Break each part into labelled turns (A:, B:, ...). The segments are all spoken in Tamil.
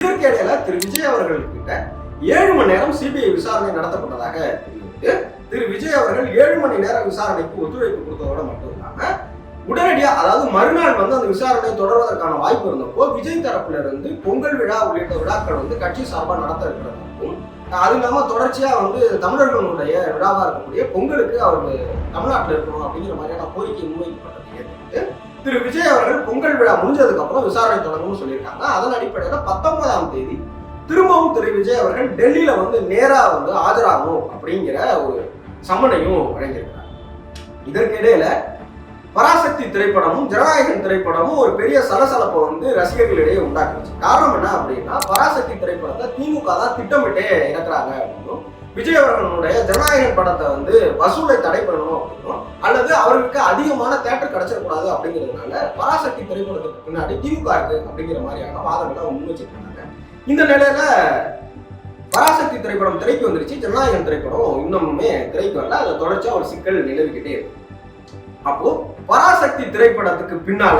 A: இதற்கு இடையில திரு விஜய் அவர்கள் கிட்ட 7 மணி நேரம் சிபிஐ விசாரணை நடத்தப்பட்டதாக தெரிவித்து திரு விஜய் அவர்கள் 7 மணி நேரம் விசாரணைக்கு ஒத்துழைப்பு கொடுத்ததோட மட்டும் இல்லாம உடனடியா, அதாவது மறுநாள் அந்த விசாரணை தொடர்வதற்கான வாய்ப்பு இருந்தப்போ விஜய் தரப்புல இருந்து பொங்கல் விழா உள்ளிட்ட விழாக்கள் கட்சி சார்பா நடத்த இருக்கிறதாகவும், அது இல்லாம தொடர்ச்சியா தமிழர்களுடைய விழாவா இருக்கக்கூடிய பொங்கலுக்கு அவர் தமிழ்நாட்டில் இருக்கணும் அப்படிங்கிற மாதிரியான கோரிக்கை முன்வைக்கப்பட்டதை ஏற்றுக்கிட்டு திரு விஜய் அவர்கள் பொங்கல் விழா முடிஞ்சதுக்கு அப்புறம் விசாரணை தொடங்கும்னு சொல்லியிருக்காங்க. அதன் அடிப்படையில் 19ஆம் தேதி திரும்பவும் திரு விஜய் அவர்கள் டெல்லியில நேரா ஆஜராகணும் அப்படிங்கிற ஒரு சம்மனையும் வழங்கியிருக்கிறார். இதற்கிடையில பராசக்தி திரைப்படமும் ஜனநாயகன் திரைப்படமும் ஒரு பெரிய சலசலப்பை ரசிகர்களிடையே உண்டாக்குச்சு. காரணம் என்ன அப்படின்னா, பராசக்தி திரைப்படத்தை திமுக தான் திட்டமிட்டே இறக்குறாங்க அப்படின்னும், விஜய் அவர்களுடைய ஜனநாயகன் படத்தை வசூலை தடை பண்ணணும் அப்படின்னும், அல்லது அவருக்கு அதிகமான தேட்டர் கிடைச்சிடக்கூடாது அப்படிங்கிறதுனால பராசக்தி திரைப்படத்துக்கு பின்னாடி திமுக இருக்கு அப்படிங்கிற மாதிரியான வாதங்களை அவங்க முன்வச்சிருக்காங்க. இந்த நிலையில பராசக்தி திரைப்படம் திரைக்கு வந்துருச்சு, ஜனநாயகன் திரைப்படம் இன்னமுமே திரைக்கு வரல. அதை தொடர்ச்சியா ஒரு சிக்கல் நிலவிக்கிட்டே இருக்கு. அப்போ பராசக்தி திரைப்படத்துக்கு பின்னால,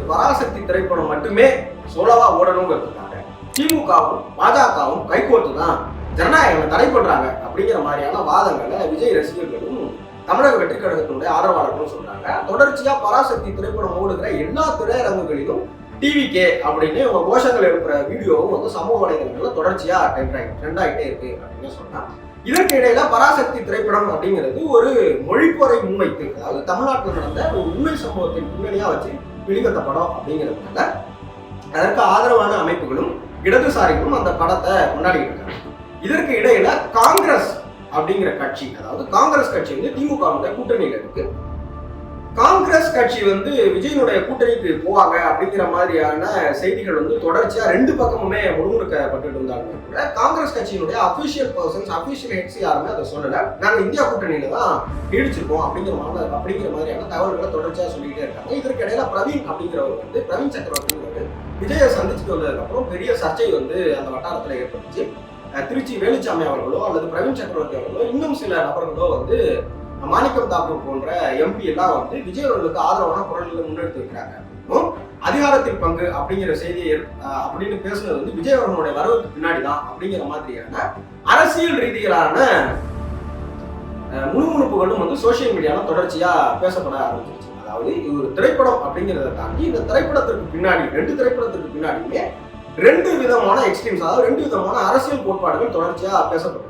A: பராசக்தி திரைப்படம் மட்டுமே சோலவா ஓடணுங்கிறதுக்காக திமுகவும் பாஜகவும் கைகோர்த்து தான் ஜனநாயகனை தடை பண்றாங்க அப்படிங்கிற மாதிரியான வாதங்களை விஜய் ரசிகர்களும் தமிழக வெற்றி கழகத்தினுடைய ஆதரவாளர்களும் சொல்றாங்க. தொடர்ச்சியா பராசக்தி திரைப்படம் ஓடுகிற எல்லா திரையரங்குகளிலும் டிவிகே அப்படின்னு உங்க கோஷங்கள் எழுப்புற வீடியோவும் சமூக வலைதளங்கள்ல தொடர்ச்சியா ட்ரெண்ட் ஆகிட்டே இருக்கு அப்படின்னு சொன்னாங்க. இதற்கு இடையில பராசக்தி திரைப்படம் அப்படிங்கிறது ஒரு மொழிப்போரை முன்வைத்து, அதாவது தமிழ்நாட்டில் நடந்த ஒரு உண்மை சம்பவத்தின் பின்னணியா வச்சு வெளிவந்த படம் அப்படிங்கிறதுனால அதற்கு ஆதரவான அமைப்புகளும் இடதுசாரிகளும் அந்த படத்தை கொண்டாடிட்டு இருக்காங்க. இதற்கு இடையில காங்கிரஸ் அப்படிங்கிற கட்சி, அதாவது காங்கிரஸ் கட்சி திமுக கூட்டணியில இருக்கு. காங்கிரஸ் கட்சி விஜயனுடைய கூட்டணிக்கு போவாங்க அப்படிங்கிற மாதிரியான செய்திகள் தொடர்ச்சியா ரெண்டு பக்கமுமே முழுமுறுக்கப்பட்டு இருந்தாலும் கூட காங்கிரஸ் கட்சியினுடைய அபிஷியல் பர்சன்ஸ், அபிஷியல் ஹெட்ஸ் யாருமே அதை சொல்லல. நாங்க இந்தியா கூட்டணியில தான் நீடிச்சிருக்கோம் அப்படிங்கிற மாதிரியான தகவல்களை தொடர்ச்சியா சொல்லிட்டே இருக்காங்க. இதற்கு இடையில பிரவீன் அப்படிங்கிறவர் பிரவீன் சக்கரவர்த்தி விஜயை சந்திச்சுட்டு வந்ததுக்கு அப்புறம் பெரிய சர்ச்சை அந்த வட்டாரத்துல ஏற்பட்டுச்சு. திருச்சி வேலுச்சாமி அவர்களோ அல்லது பிரவீன் சக்கரவர்த்தி அவர்களோ இன்னும் சில நபர்களோ மாணிக்கம் தாக்கூர் போன்ற எம்பி எல்லாம் விஜய் அவர்களுக்கு ஆதரவான குரல்களை முன்னெடுத்து வைக்கிறாங்க. அதிகாரத்தில் பங்கு அப்படிங்கிற செய்தியை அப்படின்னு பேசுனது விஜய் அவர்களுடைய வரவுக்கு பின்னாடிதான் அப்படிங்கிற மாதிரியான அரசியல் ரீதியிலான முணுமுணுப்புகளும் சோசியல் மீடியால தொடர்ச்சியா பேசப்பட ஆரம்பிச்சிருச்சு. அதாவது இது ஒரு திரைப்படம் அப்படிங்கிறத தாண்டி இந்த திரைப்படத்திற்கு பின்னாடி, ரெண்டு திரைப்படத்திற்கு பின்னாடியுமே ரெண்டு விதமான எக்ஸ்ட்ரீம்ஸ், அதாவது ரெண்டு விதமான அரசியல் கோட்பாடுகள் தொடர்ச்சியா பேசப்படும்.